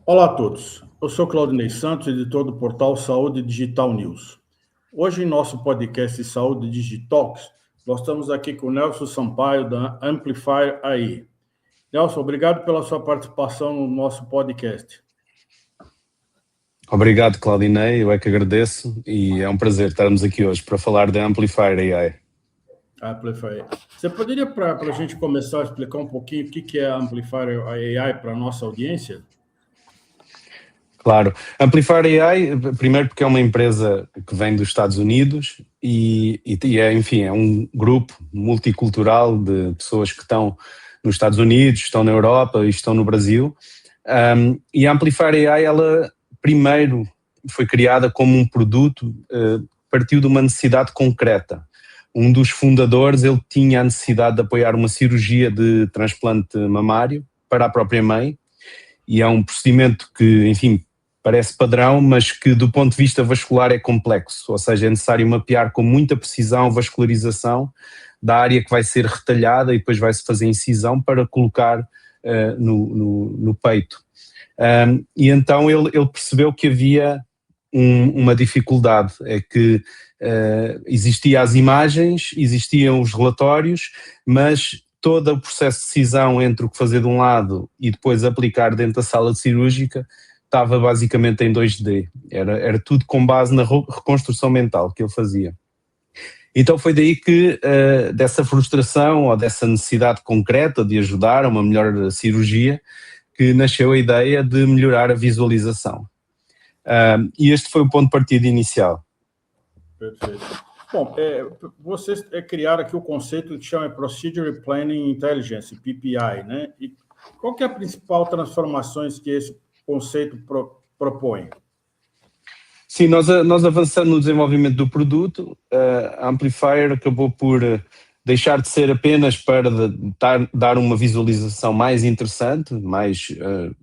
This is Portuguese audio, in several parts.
Olá a todos, eu sou Claudinei Santos, editor do portal Saúde Digital News. Hoje, em nosso podcast Saúde Digitalks, nós estamos aqui com o Nelson Sampaio, da Amplify AI. Nelson, obrigado pela sua participação no nosso podcast. Obrigado, Claudinei, eu é que agradeço e é um prazer estarmos aqui hoje para falar da Amplify AI. Amplify. Você poderia, para a gente começar a explicar um pouquinho o que é a Amplify AI para a nossa audiência? Claro, Amplify AI, primeiro porque é uma empresa que vem dos Estados Unidos e é, enfim, é um grupo multicultural de pessoas que estão nos Estados Unidos, estão na Europa e estão no Brasil. E a Amplify AI, ela primeiro foi criada como um produto, partiu de uma necessidade concreta. Um dos fundadores, ele tinha a necessidade de apoiar uma cirurgia de transplante mamário para a própria mãe, e é um procedimento que, enfim, parece padrão, mas que do ponto de vista vascular é complexo, ou seja, é necessário mapear com muita precisão a vascularização da área que vai ser retalhada e depois vai-se fazer incisão para colocar no peito. E então ele percebeu que havia uma dificuldade, é que existiam as imagens, existiam os relatórios, mas todo o processo de decisão entre o que fazer de um lado e depois aplicar dentro da sala cirúrgica estava basicamente em 2D, era tudo com base na reconstrução mental que ele fazia. Então foi daí que dessa frustração ou dessa necessidade concreta de ajudar a uma melhor cirurgia que nasceu a ideia de melhorar a visualização. E este foi o ponto de partida inicial. Perfeito. Bom, vocês criaram aqui o conceito que chama Procedure Planning Intelligence, PPI, né? E qual que é a principal transformações que esse conceito propõe? Sim, nós avançando no desenvolvimento do produto, a Amplifier acabou por deixar de ser apenas para dar uma visualização mais interessante, mais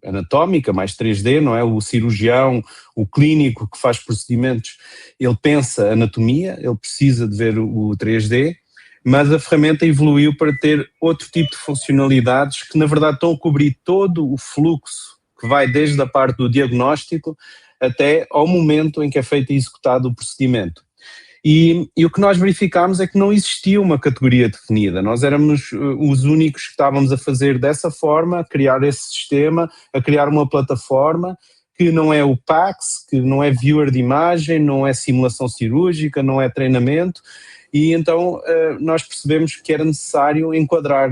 anatómica, mais 3D, não é? O cirurgião, o clínico que faz procedimentos, ele pensa anatomia, ele precisa de ver o 3D, mas a ferramenta evoluiu para ter outro tipo de funcionalidades que na verdade estão a cobrir todo o fluxo que vai desde a parte do diagnóstico até ao momento em que é feito e executado o procedimento. E o que nós verificámos é que não existia uma categoria definida, nós éramos os únicos que estávamos a fazer dessa forma, a criar esse sistema, a criar uma plataforma que não é o PACS, que não é viewer de imagem, não é simulação cirúrgica, não é treinamento, e então nós percebemos que era necessário enquadrar,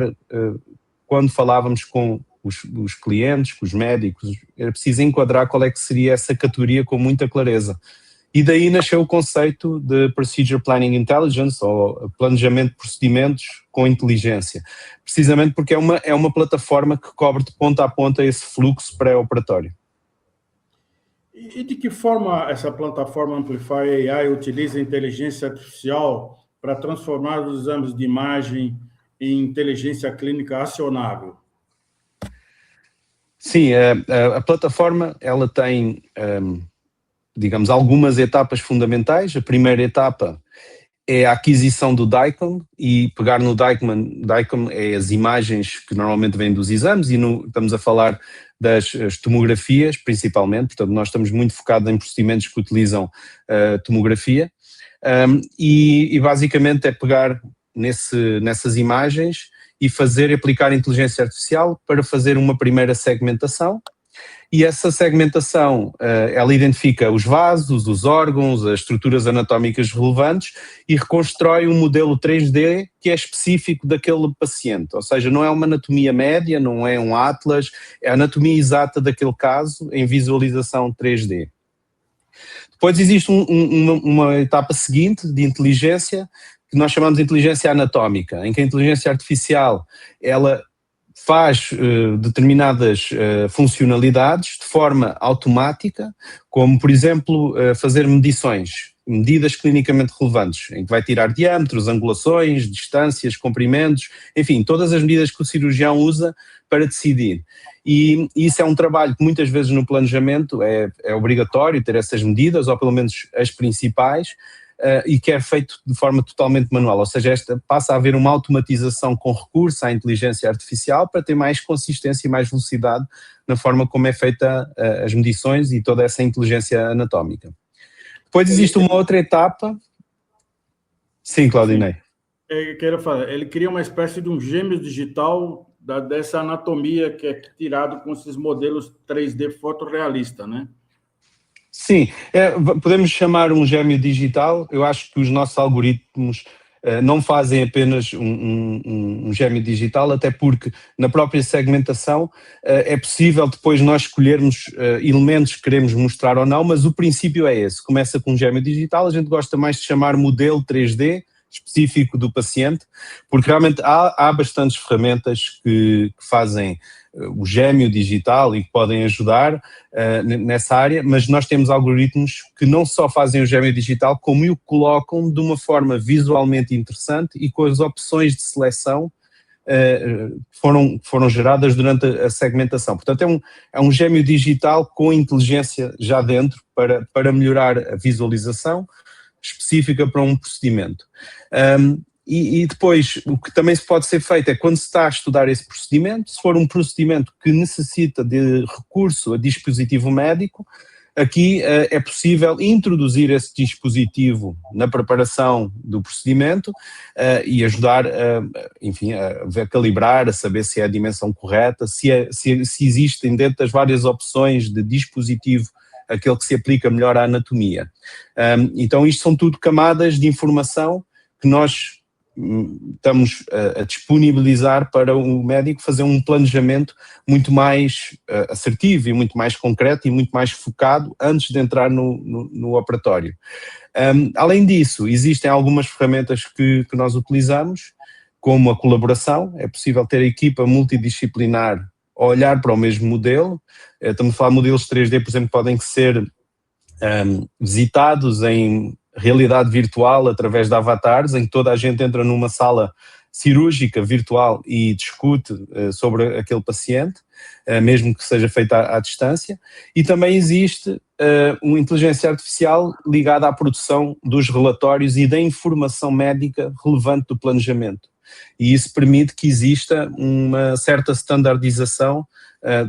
quando falávamos com os clientes, com os médicos, era preciso enquadrar qual é que seria essa categoria com muita clareza. E daí nasceu o conceito de Procedure Planning Intelligence, ou planejamento de procedimentos com inteligência, precisamente porque é uma plataforma que cobre de ponta a ponta esse fluxo pré-operatório. E de que forma essa plataforma Amplify AI utiliza a inteligência artificial para transformar os exames de imagem em inteligência clínica acionável? Sim, a plataforma ela tem, digamos, algumas etapas fundamentais. A primeira etapa é a aquisição do DICOM, e pegar no DICOM é as imagens que normalmente vêm dos exames, e estamos a falar das tomografias principalmente, portanto nós estamos muito focados em procedimentos que utilizam tomografia, e basicamente é pegar nessas imagens e aplicar inteligência artificial para fazer uma primeira segmentação, e essa segmentação, ela identifica os vasos, os órgãos, as estruturas anatómicas relevantes e reconstrói um modelo 3D que é específico daquele paciente, ou seja, não é uma anatomia média, não é um atlas, é a anatomia exata daquele caso em visualização 3D. Depois existe uma etapa seguinte de inteligência, que nós chamamos de inteligência anatómica, em que a inteligência artificial, ela faz determinadas funcionalidades de forma automática, como por exemplo fazer medidas clinicamente relevantes, em que vai tirar diâmetros, angulações, distâncias, comprimentos, enfim, todas as medidas que o cirurgião usa para decidir. E isso é um trabalho que muitas vezes no planejamento é obrigatório ter essas medidas, ou pelo menos as principais, e que é feito de forma totalmente manual, ou seja, passa a haver uma automatização com recurso à inteligência artificial para ter mais consistência e mais velocidade na forma como é feita as medições e toda essa inteligência anatómica. Depois existe uma outra etapa. Sim, Claudinei. Quero falar, ele cria uma espécie de um gêmeo digital dessa anatomia que é tirado com esses modelos 3D fotorrealista, né? Sim, podemos chamar um gêmeo digital. Eu acho que os nossos algoritmos não fazem apenas um gêmeo digital, até porque na própria segmentação é possível depois nós escolhermos elementos que queremos mostrar ou não, mas o princípio é esse. Começa com um gêmeo digital, a gente gosta mais de chamar modelo 3D, específico do paciente, porque realmente há bastantes ferramentas que fazem o gêmeo digital e que podem ajudar nessa área, mas nós temos algoritmos que não só fazem o gêmeo digital, como o colocam de uma forma visualmente interessante e com as opções de seleção que foram geradas durante a segmentação. Portanto, é um gêmeo digital com inteligência já dentro para melhorar a visualização específica para um procedimento. E depois, o que também se pode ser feito é quando se está a estudar esse procedimento, se for um procedimento que necessita de recurso a dispositivo médico, aqui é possível introduzir esse dispositivo na preparação do procedimento e ajudar, enfim, a calibrar, a saber se é a dimensão correta, se existem dentro das várias opções de dispositivo aquele que se aplica melhor à anatomia. Então isto são tudo camadas de informação que nós estamos a disponibilizar para o médico fazer um planejamento muito mais assertivo e muito mais concreto e muito mais focado antes de entrar no operatório. Além disso, existem algumas ferramentas que nós utilizamos, como a colaboração. É possível ter a equipa multidisciplinar a olhar para o mesmo modelo. Estamos a falar de modelos 3D, por exemplo, podem ser visitados em realidade virtual através de avatares, em que toda a gente entra numa sala cirúrgica virtual e discute sobre aquele paciente, mesmo que seja feita à distância. E também existe uma inteligência artificial ligada à produção dos relatórios e da informação médica relevante do planejamento. E isso permite que exista uma certa standardização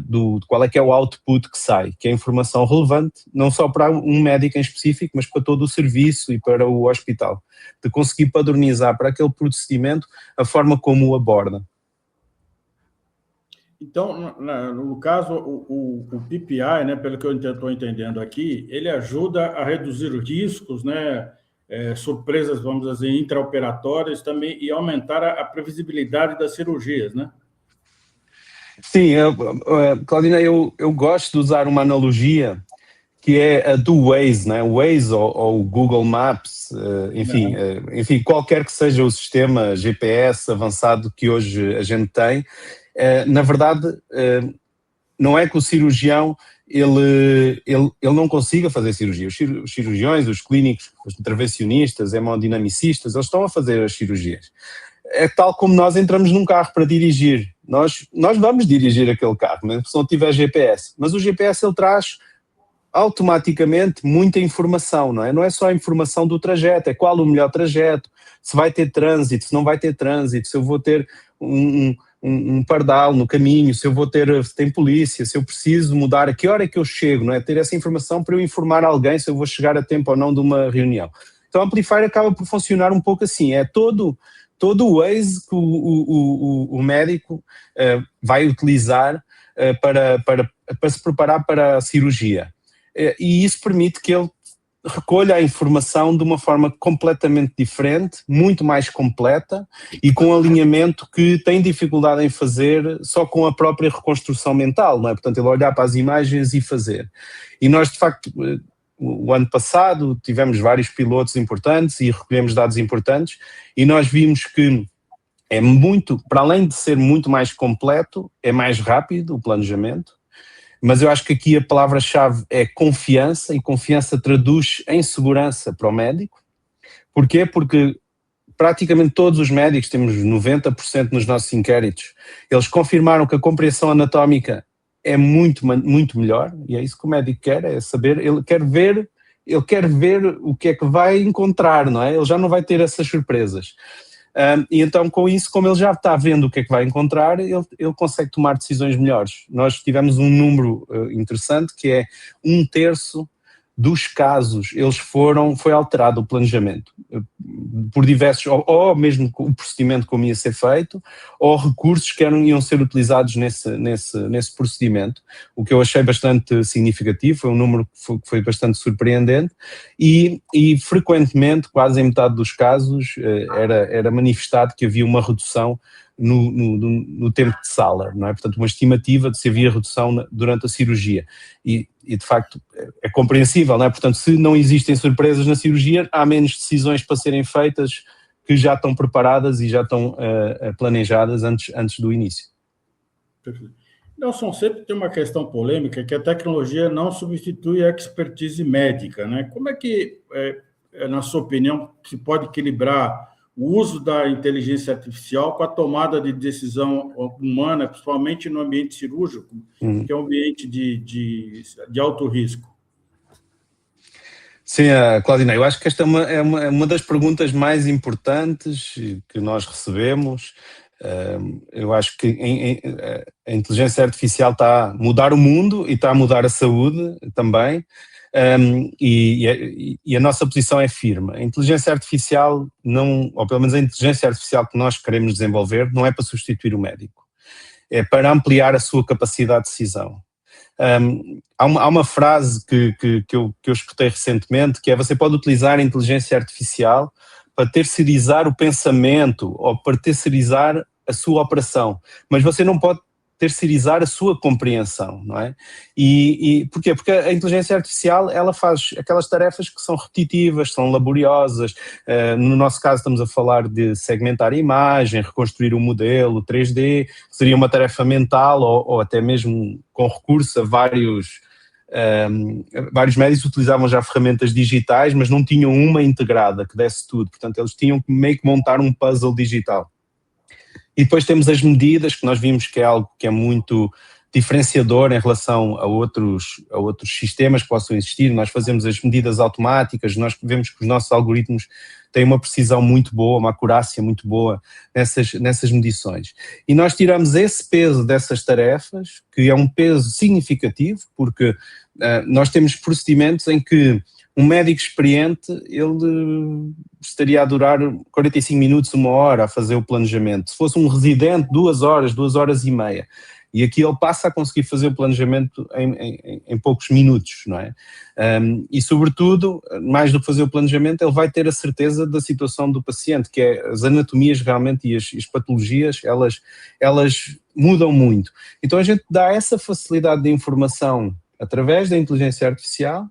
de qual é que é o output que sai, que é informação relevante, não só para um médico em específico, mas para todo o serviço e para o hospital, de conseguir padronizar para aquele procedimento a forma como o aborda. Então, no caso, o PPI, né, pelo que eu estou entendendo aqui, ele ajuda a reduzir riscos, né, surpresas, vamos dizer, intraoperatórias também, e aumentar a previsibilidade das cirurgias, né? Sim, Claudina, eu gosto de usar uma analogia que é a do Waze, né? O Waze ou o Google Maps, enfim, qualquer que seja o sistema GPS avançado que hoje a gente tem, na verdade, não é que o cirurgião ele não consiga fazer cirurgia. Os cirurgiões, os clínicos, os intervencionistas, hemodinamicistas, eles estão a fazer as cirurgias. É tal como nós entramos num carro para dirigir. Nós vamos dirigir aquele carro, mesmo se não tiver GPS. Mas o GPS ele traz automaticamente muita informação, não é? Não é só a informação do trajeto, é qual o melhor trajeto, se vai ter trânsito, se não vai ter trânsito, se eu vou ter um pardal no caminho, se tem polícia, se eu preciso mudar, a que hora é que eu chego, não é? Ter essa informação para eu informar alguém se eu vou chegar a tempo ou não de uma reunião. Então a Amplify acaba por funcionar um pouco assim, é todo o Waze que o médico vai utilizar para se preparar para a cirurgia. E isso permite que ele recolha a informação de uma forma completamente diferente, muito mais completa e com alinhamento que tem dificuldade em fazer só com a própria reconstrução mental, não é? Portanto, ele olhar para as imagens e fazer. E nós, de facto, o ano passado tivemos vários pilotos importantes e recolhemos dados importantes e nós vimos que é muito, para além de ser muito mais completo, é mais rápido o planejamento, mas eu acho que aqui a palavra-chave é confiança, e confiança traduz em segurança para o médico. Porquê? Porque praticamente todos os médicos, temos 90% nos nossos inquéritos, eles confirmaram que a compreensão anatómica é muito, muito melhor, e é isso que o médico quer, é saber, ele quer ver ele quer ver o que é que vai encontrar, não é? Ele já não vai ter essas surpresas. E então, com isso, como ele já está vendo o que é que vai encontrar, ele consegue tomar decisões melhores. Nós tivemos um número interessante, que é 1/3 dos casos, foi alterado o planejamento, por diversos, ou mesmo o procedimento como ia ser feito, ou recursos que iam ser utilizados nesse procedimento, o que eu achei bastante significativo, foi um número que foi bastante surpreendente, e frequentemente, quase em metade dos casos, era manifestado que havia uma redução no tempo de sala, não é? Portanto, uma estimativa de se havia redução durante a cirurgia. E de facto é compreensível, não é? Portanto, se não existem surpresas na cirurgia, há menos decisões para serem feitas que já estão preparadas e já estão planejadas antes do início. Perfeito. Nelson, sempre tem uma questão polêmica, que a tecnologia não substitui a expertise médica, né? Como é que, na sua opinião, se pode equilibrar o uso da inteligência artificial com a tomada de decisão humana, principalmente no ambiente cirúrgico, que é um ambiente de alto risco? Sim, Claudina, eu acho que esta é uma das perguntas mais importantes que nós recebemos. Eu acho que a inteligência artificial está a mudar o mundo e está a mudar a saúde também. E a nossa posição é firme. A inteligência artificial ou pelo menos a inteligência artificial que nós queremos desenvolver, não é para substituir o médico, é para ampliar a sua capacidade de decisão. Há uma frase que eu escutei recentemente, que é: você pode utilizar a inteligência artificial para terceirizar o pensamento ou para terceirizar a sua operação, mas você não pode terceirizar a sua compreensão, não é? E porquê? Porque a inteligência artificial, ela faz aquelas tarefas que são repetitivas, são laboriosas. No nosso caso estamos a falar de segmentar a imagem, reconstruir o modelo 3D, que seria uma tarefa mental ou até mesmo com recurso a vários médicos utilizavam já ferramentas digitais, mas não tinham uma integrada que desse tudo, portanto eles tinham que meio que montar um puzzle digital. E depois temos as medidas, que nós vimos que é algo que é muito diferenciador em relação a outros sistemas que possam existir. Nós fazemos as medidas automáticas, nós vemos que os nossos algoritmos têm uma precisão muito boa, uma acurácia muito boa nessas medições. E nós tiramos esse peso dessas tarefas, que é um peso significativo, porque nós temos procedimentos em que um médico experiente, ele estaria a durar 45 minutos, 1 hora a fazer o planejamento. Se fosse um residente, 2 horas, 2 horas e meia. E aqui ele passa a conseguir fazer o planejamento em poucos minutos, não é? E sobretudo, mais do que fazer o planejamento, ele vai ter a certeza da situação do paciente, que é as anatomias realmente e as patologias, elas mudam muito. Então a gente dá essa facilidade de informação através da inteligência artificial,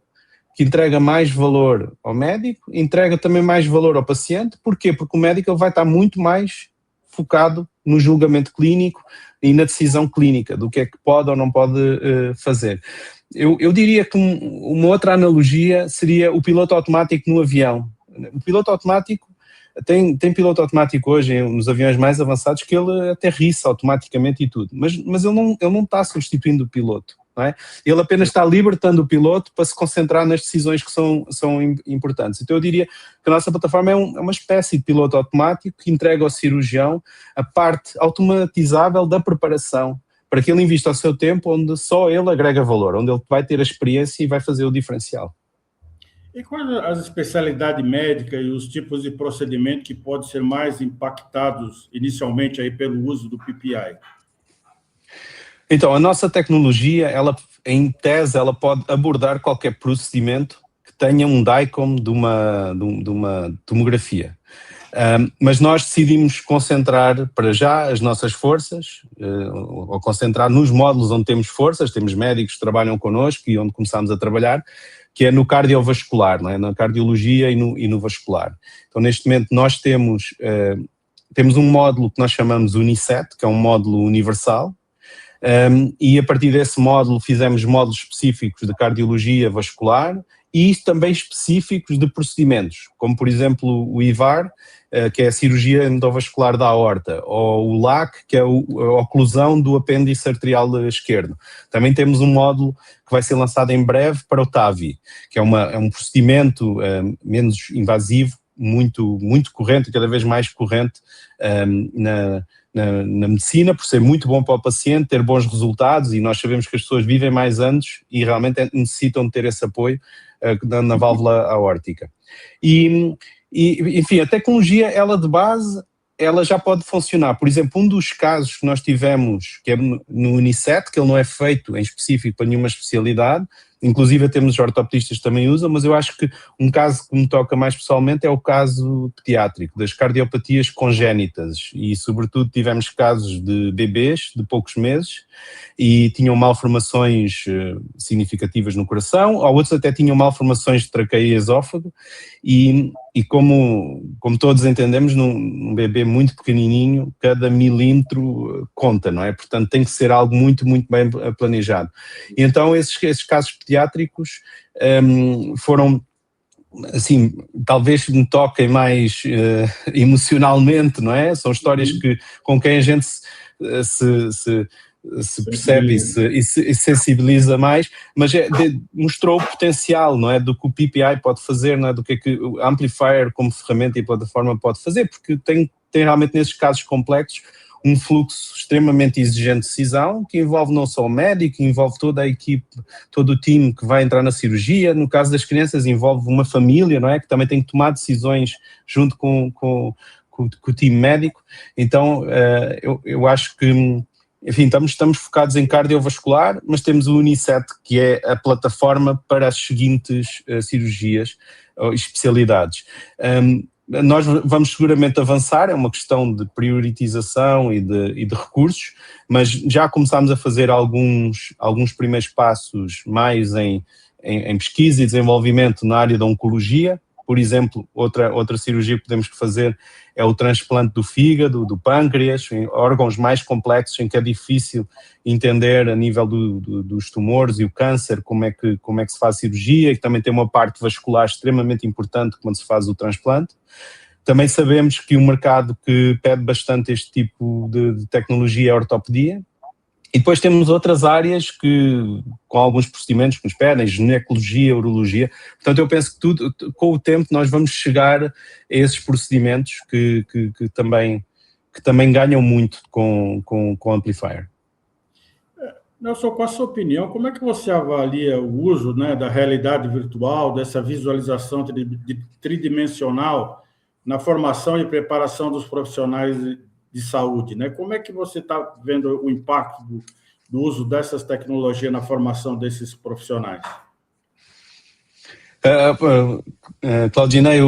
que entrega mais valor ao médico, entrega também mais valor ao paciente. Porquê? Porque o médico ele vai estar muito mais focado no julgamento clínico e na decisão clínica, do que é que pode ou não pode fazer. Eu diria que uma outra analogia seria o piloto automático no avião. O piloto automático, tem piloto automático hoje nos aviões mais avançados que ele aterrissa automaticamente e tudo, mas ele não está substituindo o piloto. Não é? Ele apenas está libertando o piloto para se concentrar nas decisões que são importantes. Então eu diria que a nossa plataforma é uma espécie de piloto automático que entrega ao cirurgião a parte automatizável da preparação, para que ele invista o seu tempo onde só ele agrega valor, onde ele vai ter a experiência e vai fazer o diferencial. E quais as especialidades médicas e os tipos de procedimento que podem ser mais impactados inicialmente aí pelo uso do PPI? Então, a nossa tecnologia, em tese, ela pode abordar qualquer procedimento que tenha um DICOM de uma tomografia. Mas nós decidimos concentrar para já as nossas forças, ou concentrar nos módulos onde temos forças, temos médicos que trabalham connosco e onde começamos a trabalhar, que é no cardiovascular, não é? Na cardiologia e no vascular. Então, neste momento, nós temos um módulo que nós chamamos UNICET, que é um módulo universal, e a partir desse módulo fizemos módulos específicos de cardiologia vascular e também específicos de procedimentos, como por exemplo o IVAR, que é a cirurgia endovascular da aorta, ou o LAC, que é a oclusão do apêndice arterial esquerdo. Também temos um módulo que vai ser lançado em breve para o TAVI, que é um procedimento menos invasivo, muito corrente, cada vez mais corrente na medicina, por ser muito bom para o paciente, ter bons resultados, e nós sabemos que as pessoas vivem mais anos e realmente necessitam de ter esse apoio na válvula aórtica. E, enfim, a tecnologia, ela de base, ela já pode funcionar. Por exemplo, um dos casos que nós tivemos, que é no Unicet, que ele não é feito em específico para nenhuma especialidade, inclusive temos ortopedistas que também usam, mas eu acho que um caso que me toca mais pessoalmente é o caso pediátrico, das cardiopatias congénitas, e sobretudo tivemos casos de bebês de poucos meses e tinham malformações significativas no coração, ou outros até tinham malformações de traqueia e esófago, e como todos entendemos, num bebê muito pequenininho, cada milímetro conta, não é? Portanto, tem que ser algo muito bem planejado. E então, esses casos pediátricos foram, assim, talvez me toquem mais emocionalmente, não é? São histórias com quem a gente se percebe e se sensibiliza mais, mas mostrou o potencial, não é, do que o PPI pode fazer, não é, do que o Amplifier como ferramenta e plataforma pode fazer, porque tem realmente nesses casos complexos um fluxo extremamente exigente de decisão, que envolve não só o médico, envolve toda a equipe, todo o time que vai entrar na cirurgia. No caso das crianças envolve uma família, não é, que também tem que tomar decisões junto com o time médico. Então eu acho que, enfim, estamos focados em cardiovascular, mas temos o Unicet, que é a plataforma para as seguintes cirurgias ou especialidades. Nós vamos seguramente avançar, é uma questão de priorização e de recursos, mas já começámos a fazer alguns primeiros passos mais em pesquisa e desenvolvimento na área da oncologia. Por exemplo, outra cirurgia que podemos fazer é o transplante do fígado, do pâncreas, em órgãos mais complexos em que é difícil entender a nível dos tumores e o câncer, como é que se faz a cirurgia, e também tem uma parte vascular extremamente importante quando se faz o transplante. Também sabemos que o mercado que pede bastante este tipo de tecnologia é a ortopedia. E depois temos outras áreas com alguns procedimentos que nos pedem, ginecologia, urologia. Portanto, eu penso que com o tempo nós vamos chegar a esses procedimentos que também ganham muito com o Amplifier. Nelson, qual a sua opinião? Como é que você avalia o uso, né, da realidade virtual, dessa visualização tridimensional na formação e preparação dos profissionais de saúde, né? Como é que você está vendo o impacto do uso dessas tecnologias na formação desses profissionais? Claudinei,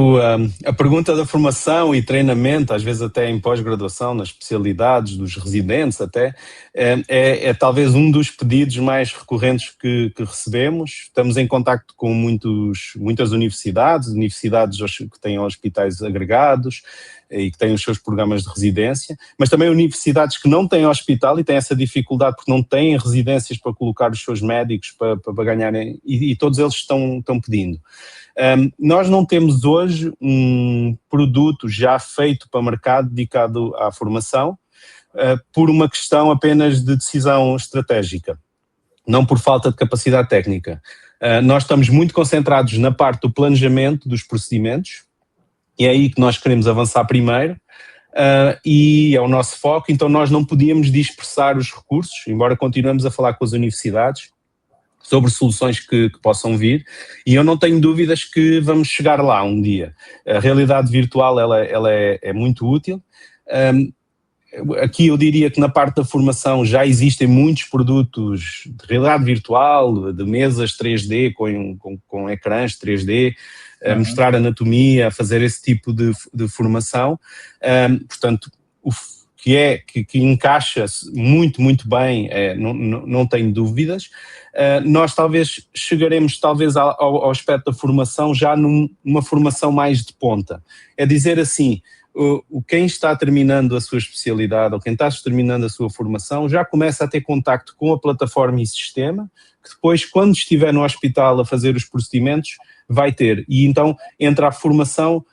a pergunta da formação e treinamento, às vezes até em pós-graduação, nas especialidades dos residentes até, é talvez um dos pedidos mais recorrentes que recebemos. Estamos em contacto com muitas universidades que têm hospitais agregados e que têm os seus programas de residência, mas também universidades que não têm hospital e têm essa dificuldade porque não têm residências para colocar os seus médicos para ganharem, e todos eles estão pedindo. Nós não temos hoje um produto já feito para mercado dedicado à formação, por uma questão apenas de decisão estratégica, não por falta de capacidade técnica. Nós estamos muito concentrados na parte do planejamento dos procedimentos, e é aí que nós queremos avançar primeiro, e é o nosso foco. Então nós não podíamos dispersar os recursos, embora continuemos a falar com as universidades sobre soluções que possam vir, e eu não tenho dúvidas que vamos chegar lá um dia. A realidade virtual ela é muito útil. Aqui eu diria que na parte da formação já existem muitos produtos de realidade virtual, de mesas 3D com ecrãs 3D, a mostrar anatomia, a fazer esse tipo de formação. Portanto, que encaixa muito bem, não tenho dúvidas. Nós talvez chegaremos ao aspecto da formação já numa formação mais de ponta. É dizer assim, quem está terminando a sua especialidade ou quem está terminando a sua formação já começa a ter contacto com a plataforma e sistema, que depois, quando estiver no hospital a fazer os procedimentos, vai ter. E então entra a formação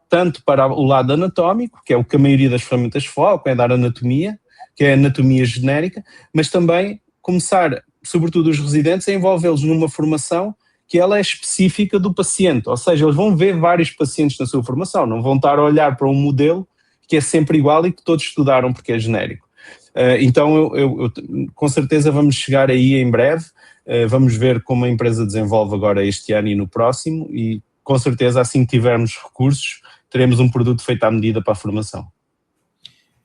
tanto para o lado anatómico, que é o que a maioria das ferramentas foca, é dar anatomia, que é a anatomia genérica, mas também começar, sobretudo os residentes, a envolvê-los numa formação que ela é específica do paciente, ou seja, eles vão ver vários pacientes na sua formação, não vão estar a olhar para um modelo que é sempre igual e que todos estudaram porque é genérico. Então, eu com certeza vamos chegar aí em breve, vamos ver como a empresa desenvolve agora este ano e no próximo, e com certeza assim que tivermos recursos, teremos um produto feito à medida para a formação.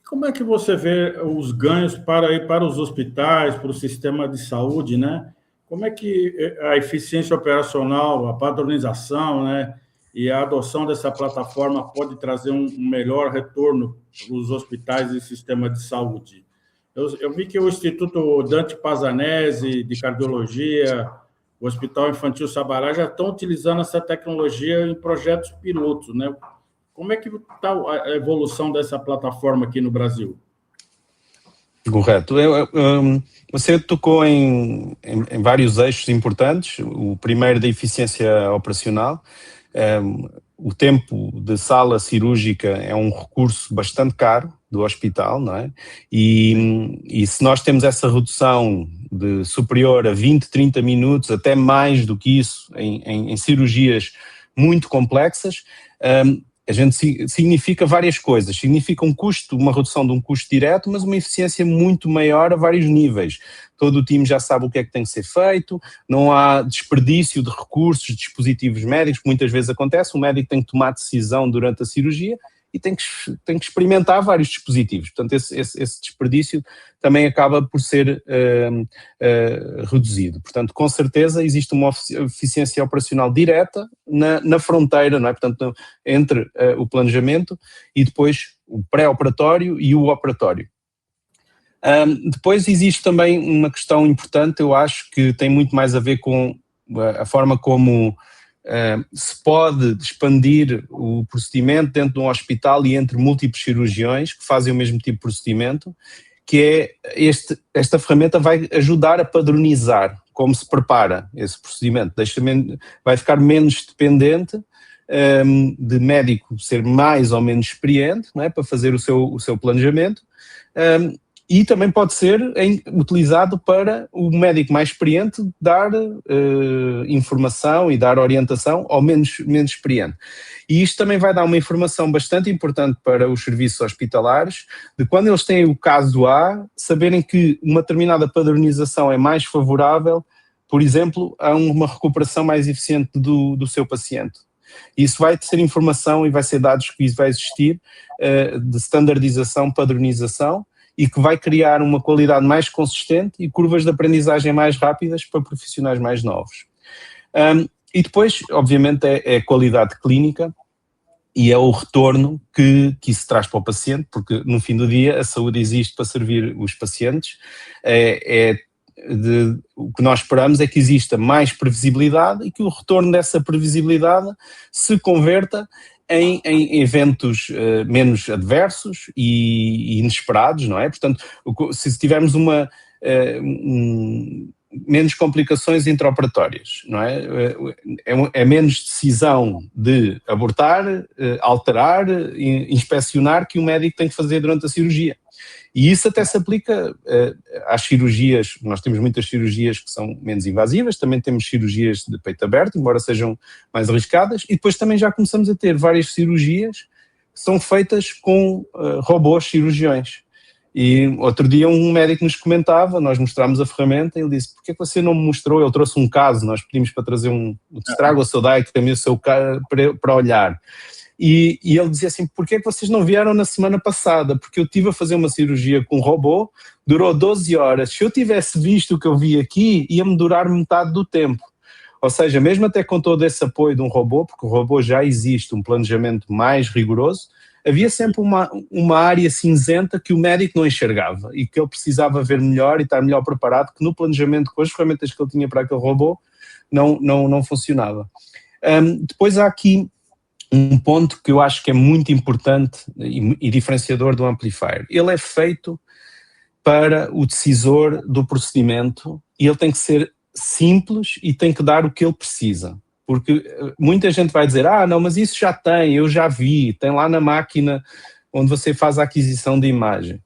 Como é que você vê os ganhos para os hospitais, para o sistema de saúde, né? Como é que a eficiência operacional, a padronização, né, e a adoção dessa plataforma pode trazer um melhor retorno para os hospitais e sistema de saúde? Eu vi que o Instituto Dante Pazanese, de Cardiologia, o Hospital Infantil Sabará, já estão utilizando essa tecnologia em projetos pilotos, né? Como é que está a evolução dessa plataforma aqui no Brasil? Correto. Você tocou em vários eixos importantes. O primeiro, da eficiência operacional. O tempo de sala cirúrgica é um recurso bastante caro do hospital, não é? E se nós temos essa redução de superior a 20, 30 minutos, até mais do que isso, em cirurgias muito complexas, a gente significa várias coisas. Significa um custo, uma redução de um custo direto, mas uma eficiência muito maior a vários níveis. Todo o time já sabe o que é que tem que ser feito, não há desperdício de recursos, de dispositivos médicos, que muitas vezes acontece, o médico tem que tomar decisão durante a cirurgia e tem que experimentar vários dispositivos. Portanto, esse desperdício também acaba por ser reduzido. Portanto, com certeza existe uma eficiência operacional direta na fronteira, não é? Portanto, entre o planejamento e depois o pré-operatório e o operatório. Depois existe também uma questão importante, eu acho, que tem muito mais a ver com a forma como se pode expandir o procedimento dentro de um hospital e entre múltiplos cirurgiões que fazem o mesmo tipo de procedimento, que é esta ferramenta vai ajudar a padronizar como se prepara esse procedimento, vai ficar menos dependente de médico ser mais ou menos experiente, não é, para fazer o seu planejamento, e também pode ser utilizado para o médico mais experiente dar informação e dar orientação ao menos experiente. E isto também vai dar uma informação bastante importante para os serviços hospitalares, de quando eles têm o caso A, saberem que uma determinada padronização é mais favorável, por exemplo, a uma recuperação mais eficiente do seu paciente. Isso vai ser informação e vai ser dados que isso vai existir de standardização, padronização, e que vai criar uma qualidade mais consistente e curvas de aprendizagem mais rápidas para profissionais mais novos. E depois, obviamente, é a qualidade clínica e é o retorno que isso traz para o paciente, porque no fim do dia a saúde existe para servir os pacientes. O que nós esperamos é que exista mais previsibilidade e que o retorno dessa previsibilidade se converta em eventos menos adversos e inesperados, não é? Portanto, se tivermos menos complicações intraoperatórias, não é? É menos decisão de abortar, alterar, inspecionar que o médico tem que fazer durante a cirurgia. E isso até se aplica às cirurgias. Nós temos muitas cirurgias que são menos invasivas, também temos cirurgias de peito aberto, embora sejam mais arriscadas, e depois também já começamos a ter várias cirurgias que são feitas com robôs cirurgiões. E outro dia um médico nos comentava, nós mostrámos a ferramenta, e ele disse: "Porquê que você não me mostrou?" Ele trouxe um caso, nós pedimos para trazer traga o seu DAI, que também o seu cara, para olhar. E ele dizia assim: "Porquê é que vocês não vieram na semana passada? Porque eu estive a fazer uma cirurgia com um robô, durou 12 horas. Se eu tivesse visto o que eu vi aqui, ia-me durar metade do tempo." Ou seja, mesmo até com todo esse apoio de um robô, porque o robô já existe um planejamento mais rigoroso, havia sempre uma área cinzenta que o médico não enxergava e que ele precisava ver melhor e estar melhor preparado, que no planejamento com as ferramentas que ele tinha para aquele robô não funcionava. Depois há aqui um ponto que eu acho que é muito importante e diferenciador do Amplifier. Ele é feito para o decisor do procedimento e ele tem que ser simples e tem que dar o que ele precisa. Porque muita gente vai dizer, não, mas isso já tem, eu já vi, tem lá na máquina onde você faz a aquisição de imagem.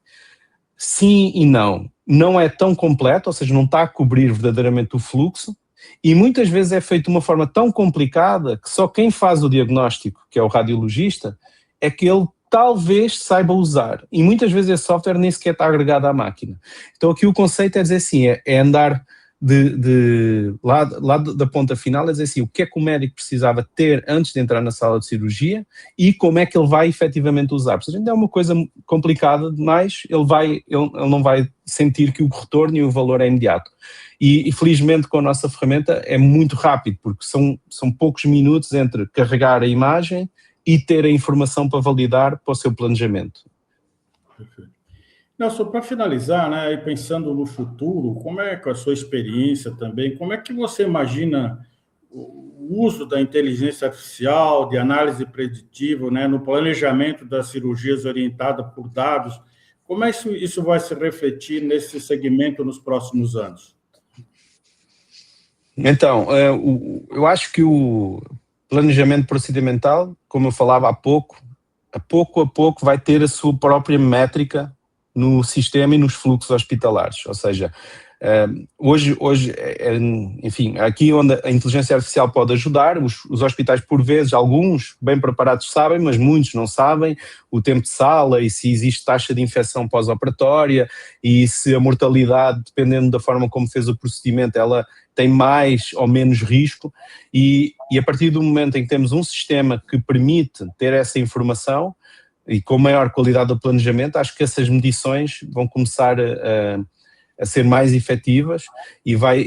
Sim e não. Não é tão completo, ou seja, não está a cobrir verdadeiramente o fluxo, e muitas vezes é feito de uma forma tão complicada que só quem faz o diagnóstico, que é o radiologista, é que ele talvez saiba usar. E muitas vezes esse software nem sequer está agregado à máquina. Então aqui o conceito é dizer assim, é andar lá da ponta final, é dizer assim, o que é que o médico precisava ter antes de entrar na sala de cirurgia e como é que ele vai efetivamente usar. Se a gente é uma coisa complicada demais, ele não vai sentir que o retorno e o valor é imediato. E felizmente com a nossa ferramenta é muito rápido, porque são poucos minutos entre carregar a imagem e ter a informação para validar para o seu planejamento. Perfeito. Nelson, para finalizar, né, e pensando no futuro, como é com a sua experiência também, como é que você imagina o uso da inteligência artificial, de análise preditiva, né, no planejamento das cirurgias orientada por dados? Como é que isso vai se refletir nesse segmento nos próximos anos? Então, eu acho que o planejamento procedimental, como eu falava há pouco a pouco vai ter a sua própria métrica no sistema e nos fluxos hospitalares, ou seja, hoje enfim, aqui onde a inteligência artificial pode ajudar, os hospitais por vezes, alguns bem preparados sabem, mas muitos não sabem o tempo de sala e se existe taxa de infecção pós-operatória e se a mortalidade, dependendo da forma como fez o procedimento, ela tem mais ou menos risco e a partir do momento em que temos um sistema que permite ter essa informação e com maior qualidade do planejamento, acho que essas medições vão começar a ser mais efetivas e vai,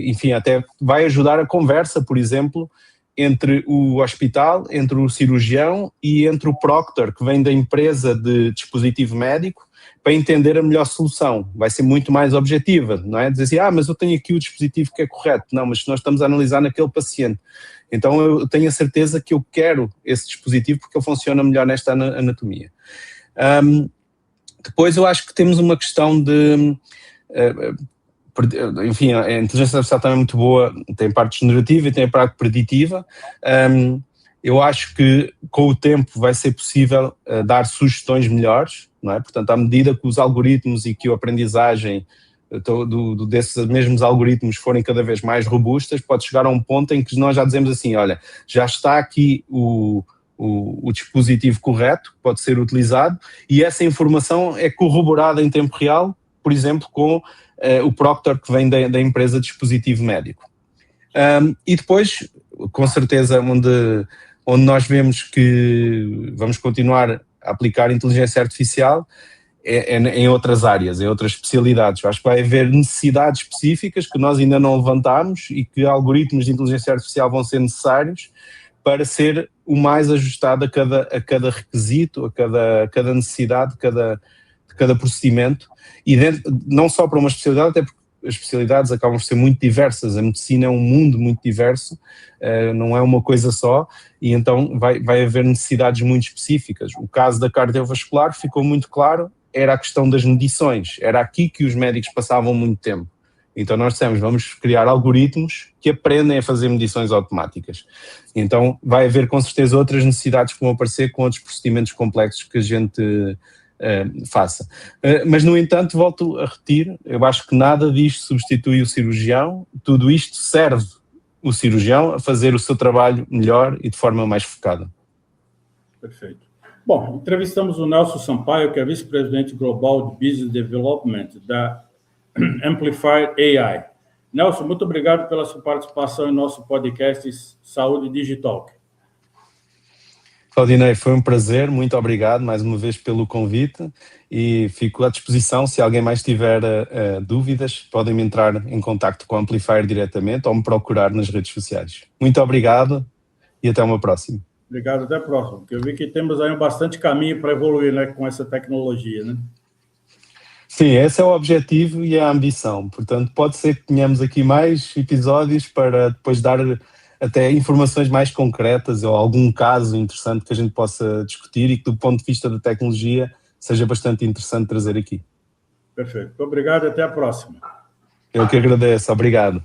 enfim, até vai ajudar a conversa, por exemplo, entre o hospital, entre o cirurgião e entre o proctor, que vem da empresa de dispositivo médico, para entender a melhor solução. Vai ser muito mais objetiva, não é? Dizer assim, mas eu tenho aqui o dispositivo que é correto. Não, mas nós estamos a analisar naquele paciente. Então eu tenho a certeza que eu quero esse dispositivo porque ele funciona melhor nesta anatomia. Depois eu acho que temos uma questão de... enfim, a inteligência artificial também é muito boa, tem parte generativa e tem a parte preditiva. Eu acho que com o tempo vai ser possível dar sugestões melhores, não é? Portanto, à medida que os algoritmos e que a aprendizagem desses mesmos algoritmos forem cada vez mais robustas, pode chegar a um ponto em que nós já dizemos assim, olha, já está aqui o dispositivo correto, pode ser utilizado, e essa informação é corroborada em tempo real, por exemplo, com o proctor que vem da empresa de dispositivo médico. E depois, com certeza, onde nós vemos que vamos continuar a aplicar inteligência artificial é em outras áreas, em outras especialidades. Eu acho que vai haver necessidades específicas que nós ainda não levantámos e que algoritmos de inteligência artificial vão ser necessários para ser o mais ajustado a cada requisito, a cada necessidade, de cada procedimento, e não só para uma especialidade, até porque as especialidades acabam por ser muito diversas, a medicina é um mundo muito diverso, não é uma coisa só, e então vai haver necessidades muito específicas. O caso da cardiovascular ficou muito claro, era a questão das medições, era aqui que os médicos passavam muito tempo. Então nós dissemos, vamos criar algoritmos que aprendem a fazer medições automáticas. Então vai haver com certeza outras necessidades que vão aparecer com outros procedimentos complexos que a gente faça. Mas no entanto, volto a repetir, eu acho que nada disto substitui o cirurgião, tudo isto serve o cirurgião a fazer o seu trabalho melhor e de forma mais focada. Perfeito. Bom, entrevistamos o Nelson Sampaio, que é vice-presidente global de Business Development da Amplifier AI. Nelson, muito obrigado pela sua participação em nosso podcast Saúde Digital. Claudinei, foi um prazer, muito obrigado mais uma vez pelo convite e fico à disposição, se alguém mais tiver dúvidas, podem entrar em contacto com a Amplifier diretamente ou me procurar nas redes sociais. Muito obrigado e até uma próxima. Obrigado, até a próxima, porque eu vi que temos aí bastante caminho para evoluir, né, com essa tecnologia, né? Sim, esse é o objetivo e a ambição, portanto pode ser que tenhamos aqui mais episódios para depois dar até informações mais concretas ou algum caso interessante que a gente possa discutir e que do ponto de vista da tecnologia seja bastante interessante trazer aqui. Perfeito. Obrigado e até a próxima. Eu que agradeço. Obrigado.